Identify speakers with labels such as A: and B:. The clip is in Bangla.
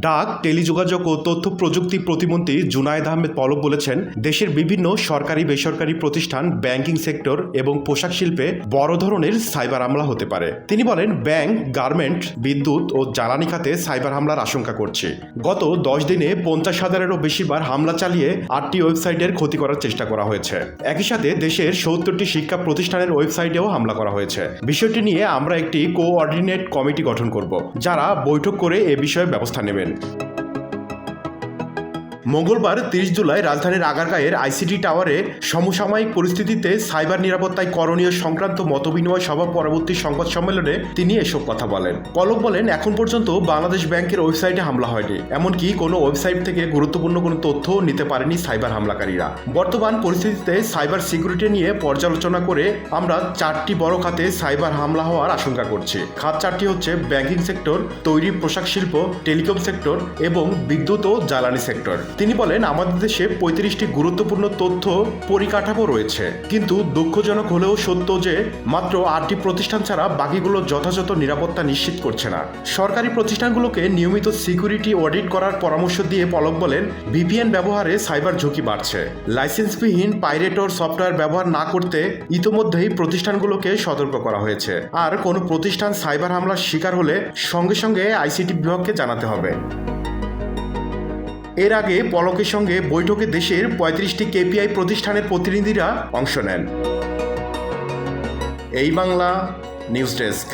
A: ডাক, টেলিযোগাযোগ ও তথ্য প্রযুক্তি প্রতিমন্ত্রী জুনায়েদ আহমেদ পলক বলেছেন, দেশের বিভিন্ন সরকারি বেসরকারি প্রতিষ্ঠান, ব্যাংকিং সেক্টর এবং পোশাক শিল্পে বড় ধরনের সাইবার হামলা হতে পারে। তিনি বলেন, ব্যাংক, গার্মেন্ট, বিদ্যুৎ ও জ্বালানি খাতে সাইবার হামলার আশঙ্কা করছে। গত 10 দিনে 50,000-এরও বেশিবার হামলা চালিয়ে 8টি ওয়েবসাইটের ক্ষতি করার চেষ্টা করা হয়েছে। একই সাথে দেশের 70টি শিক্ষা প্রতিষ্ঠানের ওয়েবসাইটেও হামলা করা হয়েছে। বিষয়টি নিয়ে আমরা একটি কোঅর্ডিনেট কমিটি গঠন করব, যারা বৈঠক করে এ বিষয়ে ব্যবস্থা নেবেন। মঙ্গলবার 30 জুলাই রাজধানীর আগারগাঁয়ের আইসিটি টাওয়ারে সমসাময়িক পরিস্থিতিতে সাইবার নিরাপত্তায় করণীয় সংক্রান্ত মতবিনিময় সভা পরবর্তী সংবাদ সম্মেলনে তিনি এসব কথা বলেন। পলক বলেন, এখন পর্যন্ত বাংলাদেশ ব্যাংকের ওয়েবসাইটে হামলা হয়নি, এমনকি কোনো ওয়েবসাইট থেকে গুরুত্বপূর্ণ কোনো তথ্য নিতে পারেনি সাইবার হামলাকারীরা। বর্তমান পরিস্থিতিতে সাইবার সিকিউরিটি নিয়ে পর্যালোচনা করে আমরা 4টি বড় খাতে সাইবার হামলা হওয়ার আশঙ্কা করছি। খাত 4টি হচ্ছে ব্যাংকিং সেক্টর, তৈরি পোশাক শিল্প, টেলিকম সেক্টর এবং বিদ্যুৎ ও জ্বালানি সেক্টর। তিনি বলেন, আমাদের দেশে 35টি গুরুত্বপূর্ণ তথ্য পরিকাঠামো রয়েছে, কিন্তু দুঃখজনক হলেও সত্য যে মাত্র 8টি প্রতিষ্ঠান ছাড়া বাকিগুলো যথাযথ নিরাপত্তা নিশ্চিত করছে না। সরকারি প্রতিষ্ঠানগুলোকে নিয়মিত সিকিউরিটি অডিট করার পরামর্শ দিয়ে পলক বলেন, ভিপিএন ব্যবহারে সাইবার ঝুঁকি বাড়ছে। লাইসেন্সবিহীন পাইরেটর সফটওয়্যার ব্যবহার না করতে ইতোমধ্যেই প্রতিষ্ঠানগুলোকে সতর্ক করা হয়েছে। আর কোনো প্রতিষ্ঠান সাইবার হামলার শিকার হলে সঙ্গে সঙ্গে আইসিটি বিভাগকে জানাতে হবে। এর আগে পলকের সঙ্গে বৈঠকে দেশের 35টি কেপিআই প্রতিষ্ঠানের প্রতিনিধিরা অংশ নেন। এই বাংলা নিউজ ডেস্ক।